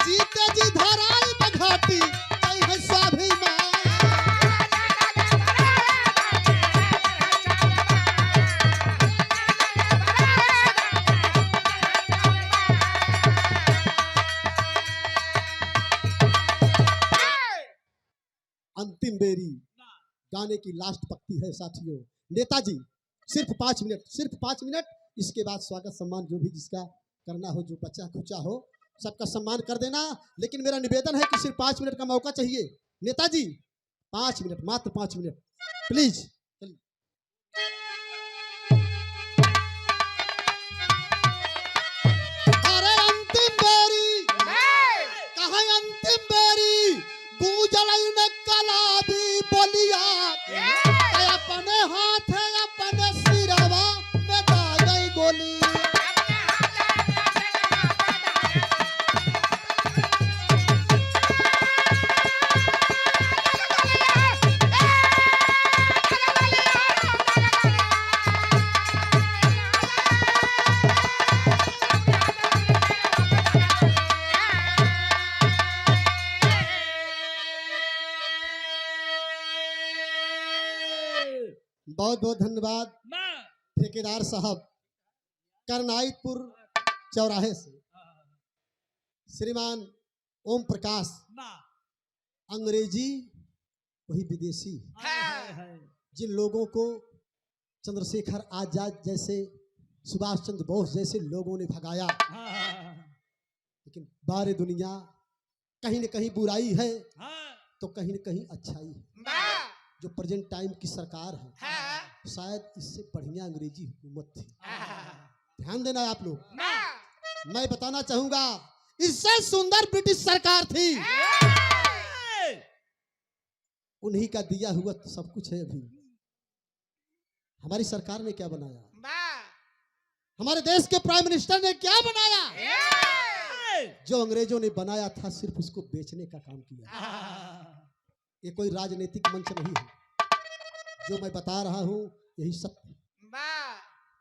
जीते जी धराई बघाटी कई है स्वाभिमान। अंतिम बेरी गाने की लास्ट पंक्ति है साथियों। नेताजी सिर्फ 5 मिनट, सिर्फ 5 मिनट। इसके बाद स्वागत सम्मान जो भी जिसका करना हो, जो बचा खुचा हो, सबका सम्मान कर देना। लेकिन मेरा निवेदन है कि सिर्फ 5 मिनट का मौका चाहिए। नेताजी 5 मिनट, मात्र 5 मिनट प्लीज। अरे अंतिम बेरी कहाँ, अंतिम बेरी गूंजलई न कला भी बोलिया अपने हाथ है अपने सिरवा में दागई गोली। बहुत बहुत धन्यवाद ठेकेदार साहब, करनाईपुर चौराहे से श्रीमान ओम प्रकाश। अंग्रेजी वही विदेशी, जिन लोगों को चंद्रशेखर आजाद जैसे, सुभाष चंद्र बोस जैसे लोगों ने भगाया, लेकिन बारे दुनिया कहीं न कहीं बुराई है तो कहीं न कहीं अच्छाई है। जो प्रेजेंट टाइम की सरकार है शायद इससे बढ़िया अंग्रेजी हुकूमत थी। ध्यान देना आप लोग। मैं बताना चाहूंगा इससे सुंदर ब्रिटिश सरकार थी। उन्हीं का दिया हुआ सब कुछ है। अभी हमारी सरकार ने क्या बनाया, हमारे देश के प्राइम मिनिस्टर ने क्या बनाया, जो अंग्रेजों ने बनाया था सिर्फ उसको बेचने का काम किया। ये कोई राजनीतिक मंच नहीं है। जो मैं बता रहा हूं यही सत्य।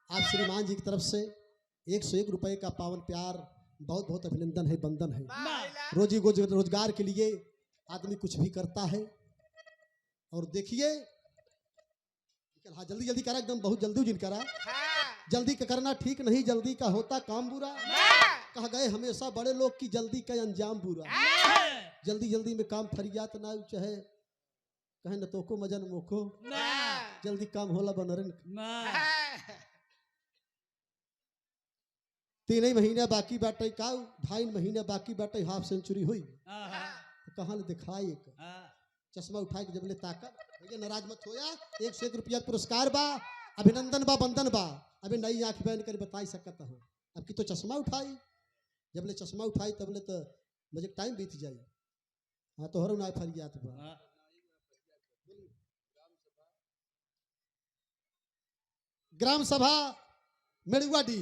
आप श्रीमान जी की तरफ से 101 रुपए का पावन प्यार, बहुत बहुत अभिनंदन है, बंदन है। रोजी रोजगार के लिए आदमी कुछ भी करता है। और देखिए हाँ, जल्दी जल्दी करा, एकदम बहुत जल्दी जिन करा। जल्दी का करना ठीक नहीं, जल्दी का होता काम बुरा। कहा गए हमेशा बड़े लोग की जल्दी का अंजाम बुरा। जल्दी जल्दी में काम फरियात ना चाहे कहे न तो को मजन मोको, जल्दी काम होला बनरन। 3 महीने बाकी बाटे, का 2.5 महीने बाकी बाटे, हाफ सेंचुरी हुई। तो कहाँ ले दिखाई चश्मा उठा के जब ले ताकत भैया नाराज मत होया। 101 रुपया पुरस्कार बा, अभिनंदन बा, बंदन बा। अभी नई आंख बहन कर बताई सकता हो। अब की तो चश्मा उठाई, जब ले चश्मा उठाई तब ले तो मुझे टाइम बीत जाई। हाँ तो हर ना फरियात बा। ग्राम सभा मेड़ुआडी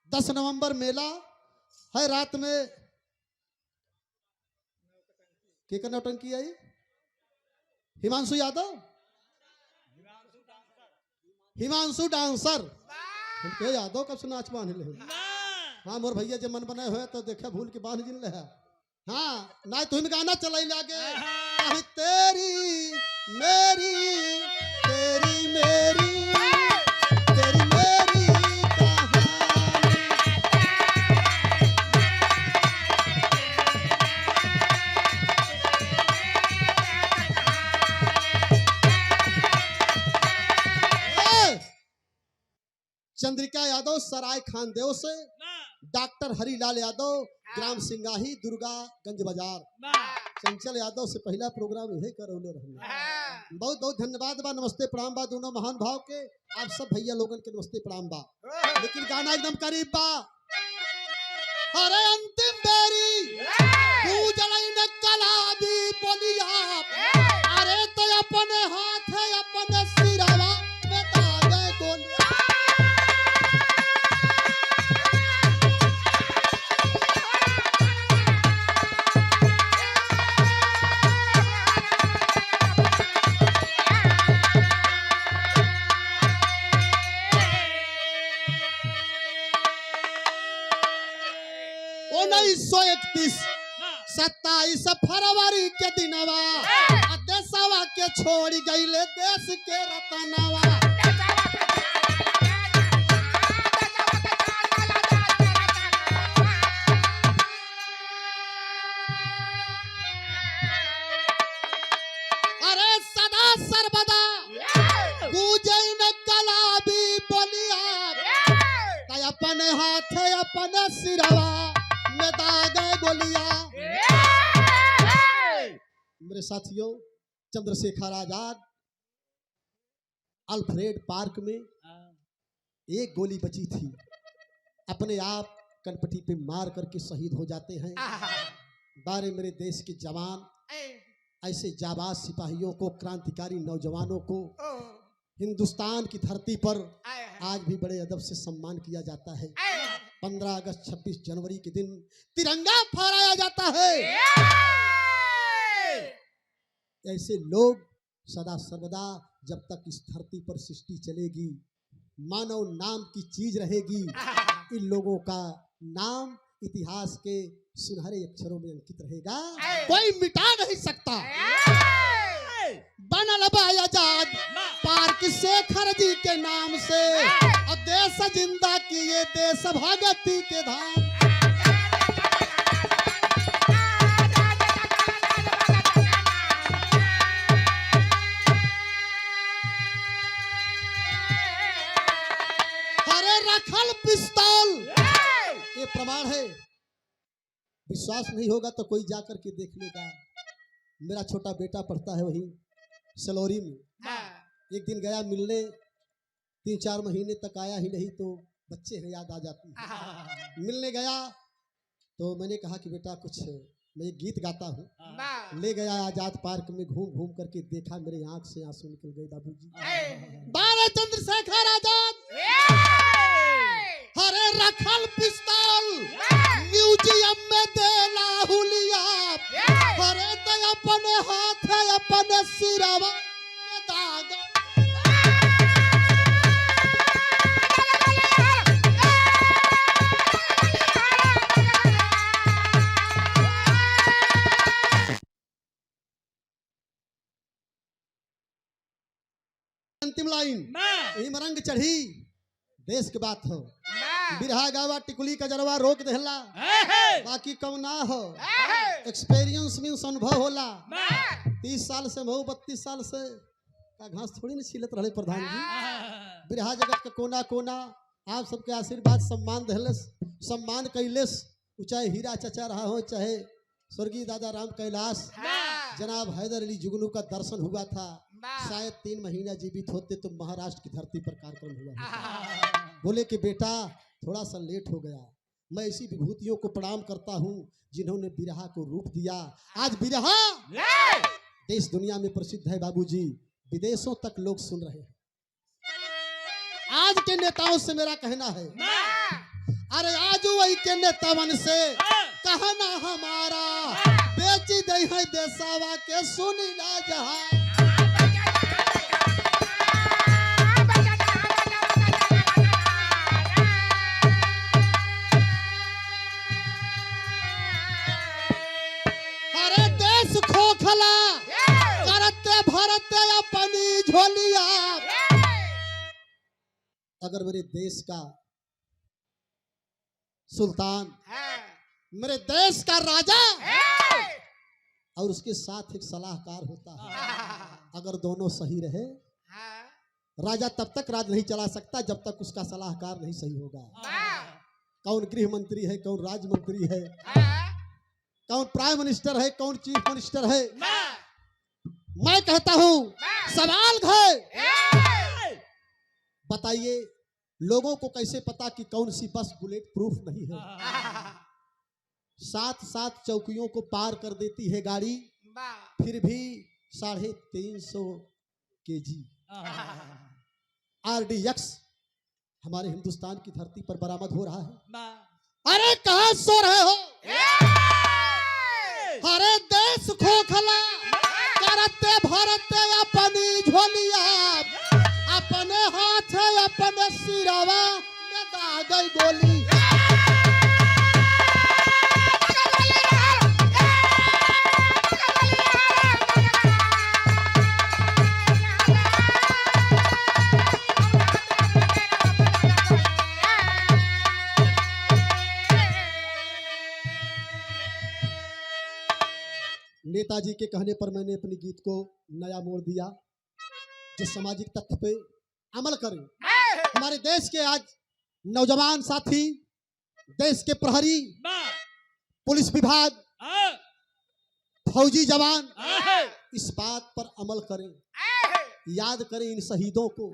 10 नवंबर मेला है। रात में के करना नौटंकी आई, हिमांशु यादव, हिमांशु डांसर हमके यादव कब से नाच बांध ले। हाँ मोर भैया जब मन बनाए हुए तो देखा भूल के बांध जिन ले। हाँ ना तुम गाना चलाई लागे, तेरी मेरी तेरी मेरी तेरी मेरी चंद्रिका यादव सराय खानदेव से, डॉक्टर हरिलाल यादव ग्राम सिंगाही दुर्गागंज बाजार, चंचल यादव से पहला प्रोग्राम यही करौले रहना। बहुत बहुत धन्यवाद बा, नमस्ते प्रणाम बा दोनों महान भाव के। आप सब भैया लोगन के नमस्ते प्रणाम बा। लेकिन गाना एकदम करीब बा। अरे अंतिम बेरी पूजलई न कला दी बोलिया, अरे तो अपने हाथ है अपने सिरवा में दागे गोलिया। 22 फरवरी के दिनवा देशवा के छोड़ गईले देश के रतनवा। अरे सदा सर्वदा गूंजे न कलाबी बोलिया अपन हाथ अपन सिरवा में दागे गोलिया। मेरे साथियों, चंद्रशेखर आजाद अल्फ्रेड पार्क में एक गोली बची थी, अपने आप कनपटी पे मार करके शहीद हो जाते हैं। बारे मेरे देश के जवान, ऐसे जाबाज सिपाहियों को, क्रांतिकारी नौजवानों को हिंदुस्तान की धरती पर आज भी बड़े अदब से सम्मान किया जाता है। 15 अगस्त 26 जनवरी के दिन तिरंगा फहराया जाता है। ऐसे लोग सदा सर्वदा जब तक इस धरती पर सृष्टि चलेगी, मानव नाम की चीज रहेगी, इन लोगों का नाम इतिहास के सुनहरे अक्षरों में अंकित रहेगा, कोई मिटा नहीं सकता। बनल बा आजाद पार्क शेखर जी के नाम से, और देश जिंदा किए देश भगती के धाम। अरे रखल पिस्तौल, ये प्रमाण है। विश्वास नहीं होगा तो कोई जाकर के देख लेगा। मेरा छोटा बेटा पढ़ता है वही सलोरी में। एक दिन गया मिलने, 3-4 महीने तक आया ही नहीं, तो बच्चे हैं याद आ जाती है। मिलने गया तो मैंने कहा कि बेटा कुछ, मैं एक गीत गाता हूँ। ले गया आजाद पार्क में, घूम घूम करके देखा, मेरे आंख से आंसू निकल गए बाबूजी। 12 चंद्रशेखर आजाद हरे रखल पिस्तौल म्यूजियम में देला हुलिया। हरे तो अपने हाथ अपने सिरवा में दाग। अंतिम लाइन, यही मरंग चढ़ी देश की बात हो। बिरहा गावा टिकुली का जरवा रोक देहला, बाकी कम ना हो। एक्सपीरियंस मीन्स अनुभव होला। 30 साल से महू 32 साल से का घास थोड़ी न छीलत रहे प्रधान जी। बिरहा जगत का कोना कोना आप सबके आशीर्वाद सम्मान दहलस, सम्मान कैलेस। चाहे हीरा चचा रहा हो, चाहे स्वर्गीय दादा राम कैलाश, जनाब हैदर अली जुगनू का दर्शन हुआ था। शायद 3 महीना जीवित होते तो महाराष्ट्र की धरती पर कार्यक्रम हुआ। बोले कि बेटा थोड़ा सा लेट हो गया। मैं ऐसी विभूतियों को प्रणाम करता हूँ जिन्होंने बिरहा को रूप दिया। आज बिरहा देश दुनिया में प्रसिद्ध है बाबूजी, विदेशों तक लोग सुन रहे हैं। आज के नेताओं से मेरा कहना है, अरे आज वही के नेतावन से कहना हमारा, बेची दे है देसावा के सुनी ना जहां। खोखला करते भरते अपनी झोलिया। अगर मेरे देश का सुल्तान, मेरे देश का राजा और उसके साथ एक सलाहकार होता है, अगर दोनों सही रहे, राजा तब तक राज नहीं चला सकता जब तक उसका सलाहकार नहीं सही होगा। कौन गृह मंत्री है, कौन राज्य मंत्री है, कौन प्राइम मिनिस्टर है, कौन चीफ मिनिस्टर है। मैं कहता हूं सवाल है, बताइए लोगों को कैसे पता कि कौन सी बस बुलेट प्रूफ नहीं है। 7-7 चौकियों को पार कर देती है गाड़ी, फिर भी 350 kg RDX हमारे हिंदुस्तान की धरती पर बरामद हो रहा है। अरे कहां सो रहे हो? हरे देश खोखला करते भरते अपनी झोलिया। अपने हाथ अपने सिरवा में दाग गोली। पिताजी के कहने पर मैंने अपने गीत को नया मोड़ दिया, जो सामाजिक तथ्य पे अमल करें। हमारे देश के आज नौजवान साथी, देश के प्रहरी, पुलिस विभाग, फौजी जवान इस बात पर अमल करें, याद करें इन शहीदों को।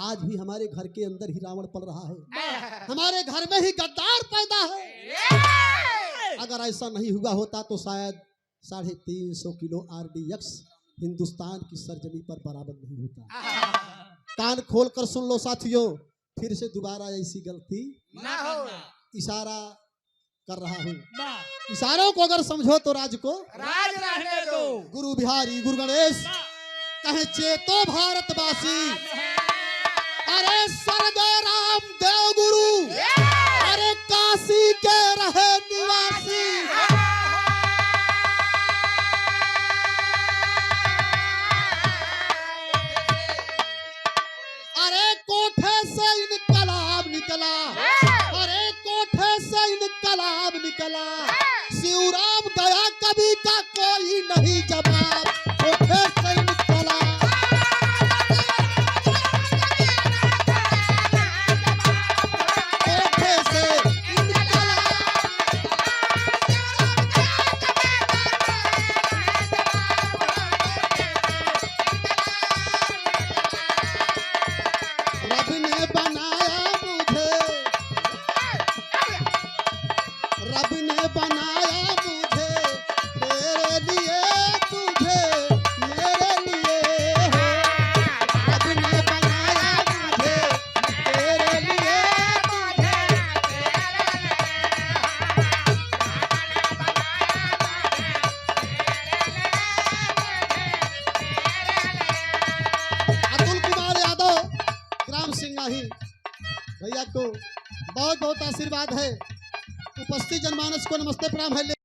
आज भी हमारे घर के अंदर ही रावण पल रहा है, हमारे घर में ही गद्दार पैदा है। अगर ऐसा नहीं हुआ होता तो शायद 350 किलो RDX हिंदुस्तान की सरजमी पर बराबर नहीं होता। कान खोल कर सुन लो साथियों, फिर से दोबारा ऐसी गलती ना हो। इशारा कर रहा हूँ, इशारों को अगर समझो तो राज को राज रहने दो। गुरु बिहारी गुरु गणेश कहे चेतो भारतवासी, अरे स्वर्गीय रामदेव गुरु, अरे काशी के रहे निवासी। अरे कोठे से इनकलाब निकला, अरे कोठे से इनकलाब निकला, शिवराम गया कभी का कोई नहीं जवाब। कोठे से इनकलाब, कोठे से इनकलाब। रब ने बनाया मुझे, रब ने बनाया मुझे तेरे लिए, तुझे मेरे लिए हो। रब ने बनाया मुझे तेरे लिए, अतुल कुमार यादव ग्राम सिंगाही भैया को बहुत बहुत आशीर्वाद है। उपस्थित जनमानस को नमस्ते प्रणाम है।